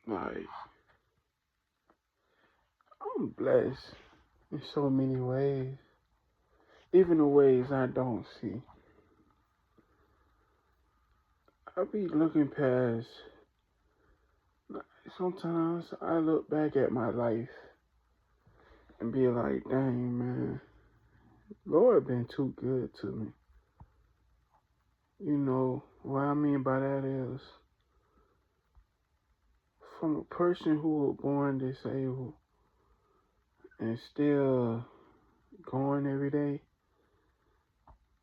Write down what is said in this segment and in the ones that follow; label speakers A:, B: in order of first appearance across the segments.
A: Like, I'm blessed in so many ways, even the ways I don't see. I be looking past. Sometimes I look back at my life and be like, dang, man, Lord been too good to me. You know, what I mean by that is, from a person who was born disabled and still going every day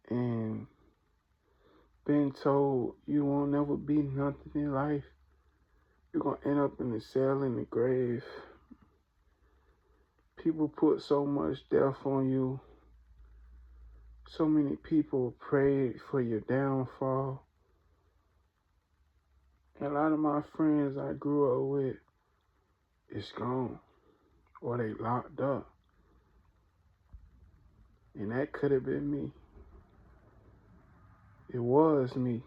A: and been told you won't never be nothing in life, you're gonna end up in the cell in the grave. People put so much death on you. So many people prayed for your downfall. And a lot of my friends I grew up with is gone, or they locked up. And that could have been me. It was me.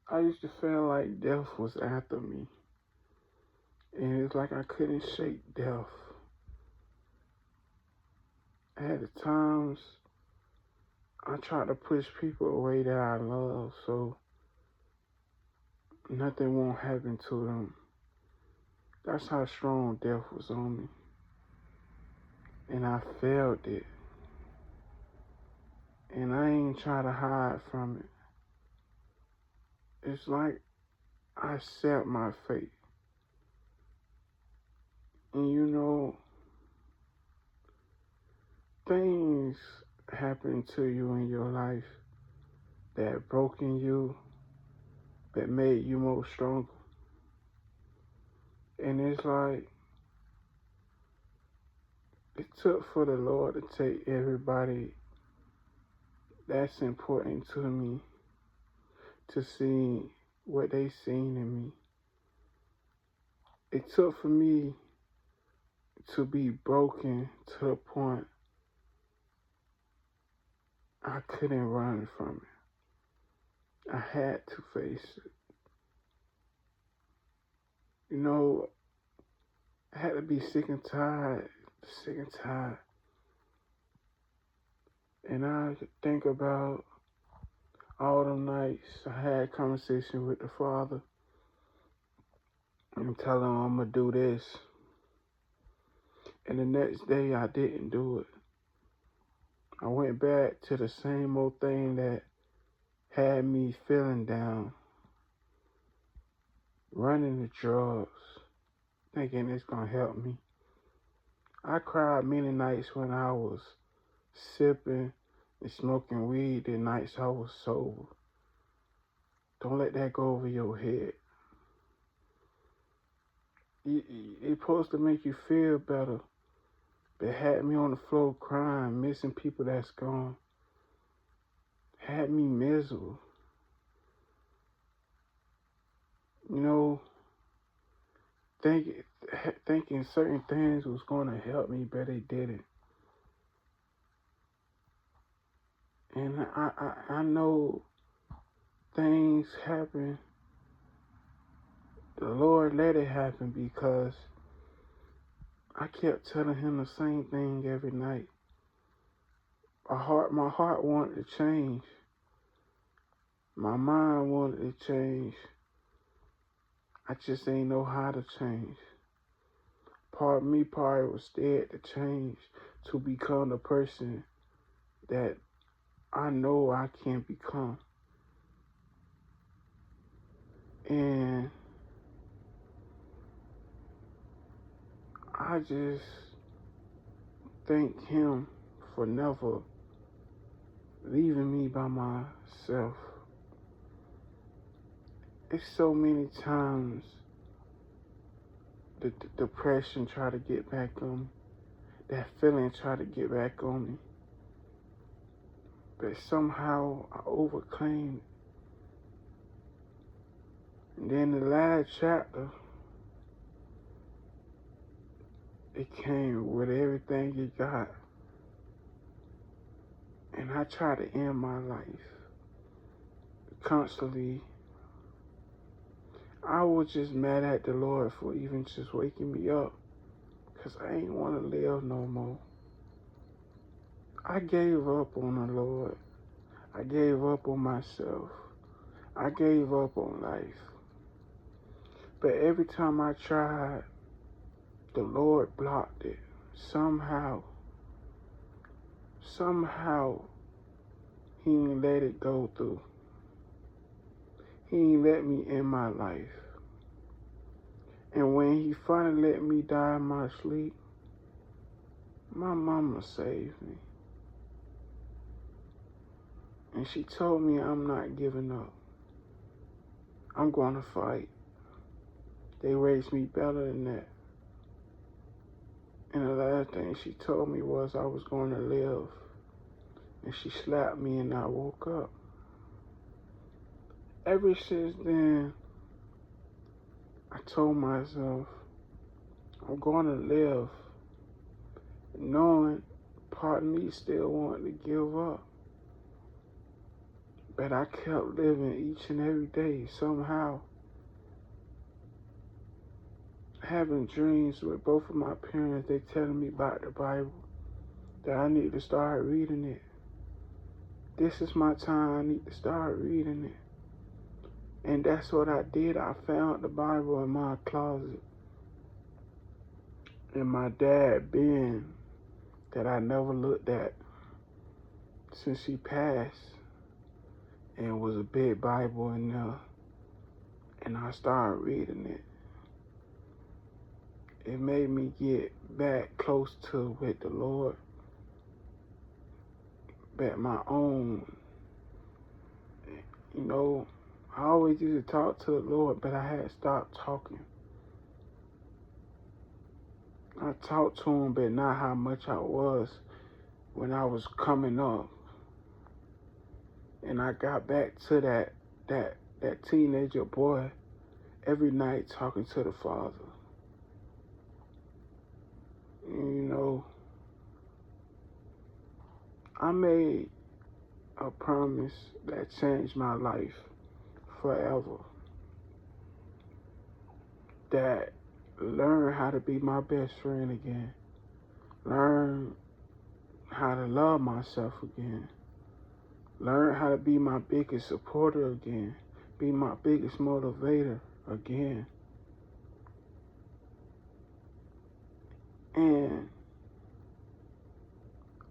A: I used to feel like death was after me. And it's like I couldn't shake death. At the times, I tried to push people away that I love so nothing won't happen to them. That's how strong death was on me. And I felt it. And I ain't try to hide from it. It's like I accept my fate. And you know, things happen to you in your life that broken you, that made you more stronger. And it's like, it took for the Lord to take everybody that's important to me to see what they seen in me. It took for me to be broken to the point I couldn't run from it. I had to face it. You know, I had to be sick and tired. And I think about all them nights I had conversation with the Father and tell him I'm gonna do this. And the next day I didn't do it. I went back to the same old thing that had me feeling down. Running the drugs, thinking it's gonna help me. I cried many nights when I was sipping and smoking weed the nights I was sober. Don't let that go over your head. It's supposed to make you feel better. But it had me on the floor crying, missing people that's gone. Had me miserable. You know, thinking certain things was going to help me, but they didn't. And I know things happen. The Lord let it happen because I kept telling him the same thing every night. My heart wanted to change. My mind wanted to change. I just ain't know how to change. Part of me probably was scared to change to become the person that I know I can become. And I just thank him for never leaving me by myself. It's so many times the depression try to get back on me. That feeling try to get back on me. But somehow I overcame it. And then the last chapter, it came with everything it got. And I try to end my life constantly. I was just mad at the Lord for even just waking me up, because I ain't want to live no more. I gave up on the Lord. I gave up on myself. I gave up on life. But every time I tried, the Lord blocked it. Somehow, He didn't let it go through. He didn't let me in my life. And when He finally let me die in my sleep, my mama saved me. And she told me I'm not giving up. I'm going to fight. They raised me better than that. And the last thing she told me was I was going to live. And she slapped me and I woke up. Ever since then, I told myself, I'm going to live, knowing part of me still wanted to give up. But I kept living each and every day somehow. Having dreams with both of my parents, they telling me about the Bible, that I need to start reading it. This is my time, I need to start reading it. And that's what I did. I found the Bible in my closet. And my dad, Ben, that I never looked at since he passed, and was a big Bible in there. And I started reading it. It made me get back close to with the Lord, back my own. You know, I always used to talk to the Lord, but I had stopped talking. I talked to Him, but not how much I was when I was coming up. And I got back to that teenager boy every night talking to the Father. And, you know, I made a promise that changed my life forever. That learn how to be my best friend again. Learn how to love myself again. Learn how to be my biggest supporter again. Be my biggest motivator again. And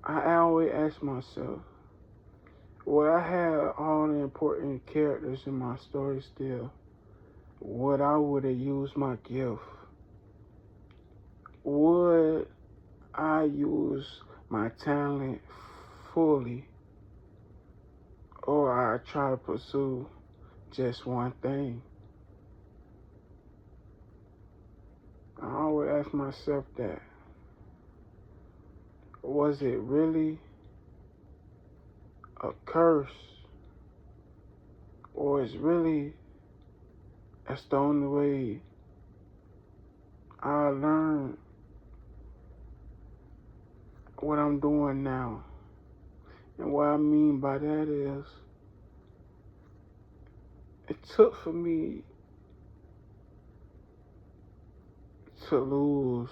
A: I always ask myself, would I have all the important characters in my story still? Would I would have used my gift? Would I use my talent fully? Or I try to pursue just one thing? I always ask myself that. Was it really a curse? Or is really that's the only way I learned what I'm doing now? And what I mean by that is, it took for me to lose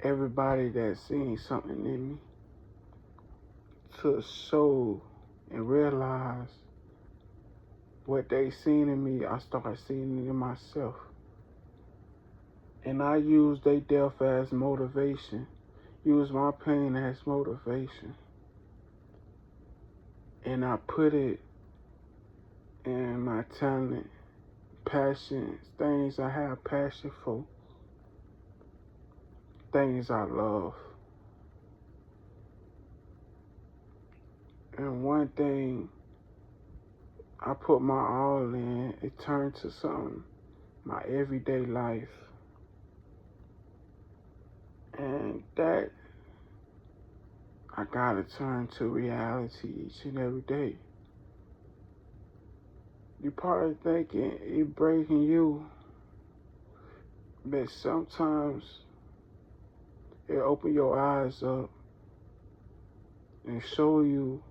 A: everybody that seen something in me, to show and realize what they seen in me, I started seeing it in myself. And I use their death as motivation, use my pain as motivation. And I put it in my talent, passion, things I have passion for, things I love. And one thing I put my all in, it turned to something, my everyday life. And that I gotta turn to reality each and every day. You probably thinking it breaking you, but sometimes it open your eyes up and show you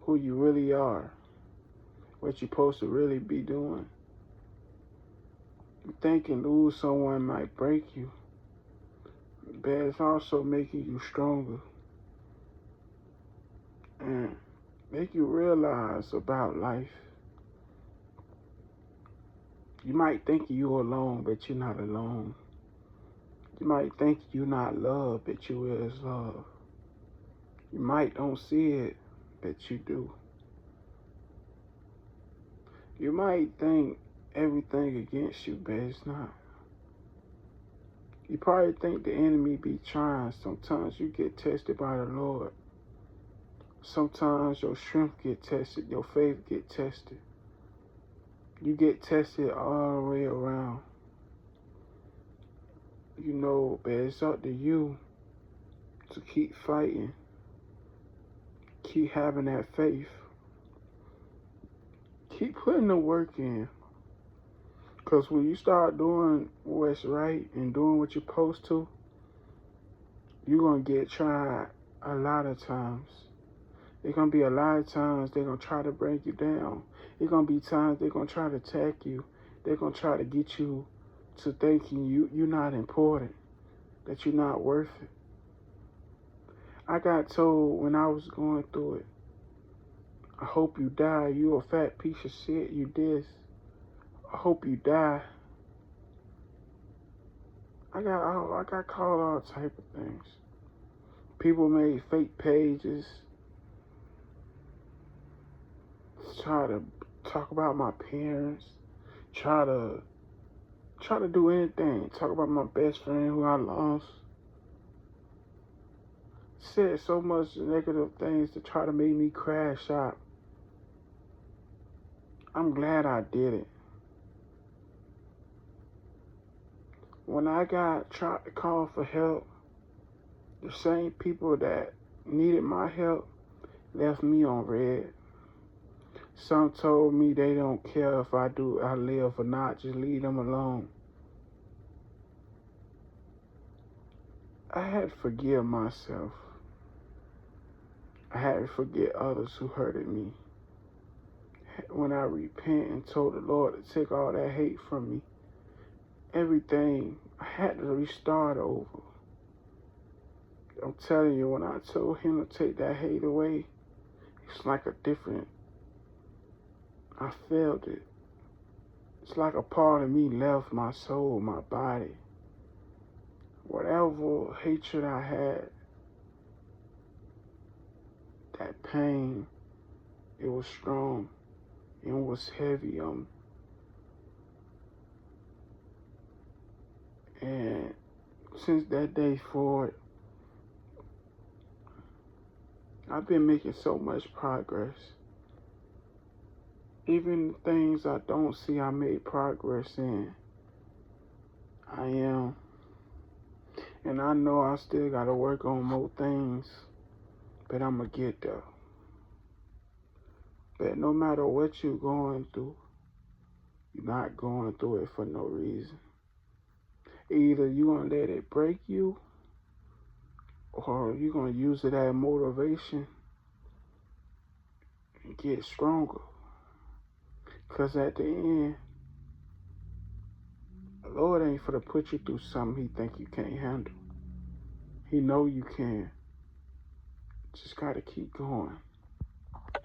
A: who you really are, what you're supposed to really be doing. You thinking lose someone might break you, but it's also making you stronger and make you realize about life. You might think you're alone, but you're not alone. You might think you're not loved, but you is loved. You might don't see it, but you do. You might think everything against you, but it's not. You probably think the enemy be trying. Sometimes you get tested by the Lord. Sometimes your strength get tested, your faith get tested. You get tested all the way around. You know, but it's up to you to keep fighting. Keep having that faith. Keep putting the work in. Because when you start doing what's right and doing what you're supposed to, you're going to get tried a lot of times. There's going to be a lot of times they're going to try to bring you down. There's going to be times they're going to try to attack you. They're going to try to get you to thinking you're not important, that you're not worth it. I got told when I was going through it, I hope you die. You a fat piece of shit. You this. I hope you die. I got called all type of things. People made fake pages, try to talk about my parents, try to do anything. Talk about my best friend who I lost. Said so much negative things to try to make me crash out. I'm glad I did it. When I tried to call for help, the same people that needed my help left me on red. Some told me they don't care if I live or not, just leave them alone. I had to forgive myself. I had to forget others who hurted me. When I repent and told the Lord to take all that hate from me, everything, I had to restart over. I'm telling you, when I told him to take that hate away, it's like I felt it. It's like a part of me left my soul, my body. Whatever hatred I had, that pain, it was strong. It was heavy on me. And since that day forward, I've been making so much progress. Even the things I don't see I made progress in, I am. And I know I still got to work on more things, but I'm going to get there. But no matter what you're going through, you're not going through it for no reason. Either you're going to let it break you, or you're going to use it as motivation and get stronger. Because at the end, the Lord ain't for to put you through something he think you can't handle. He know you can. Just got to keep going.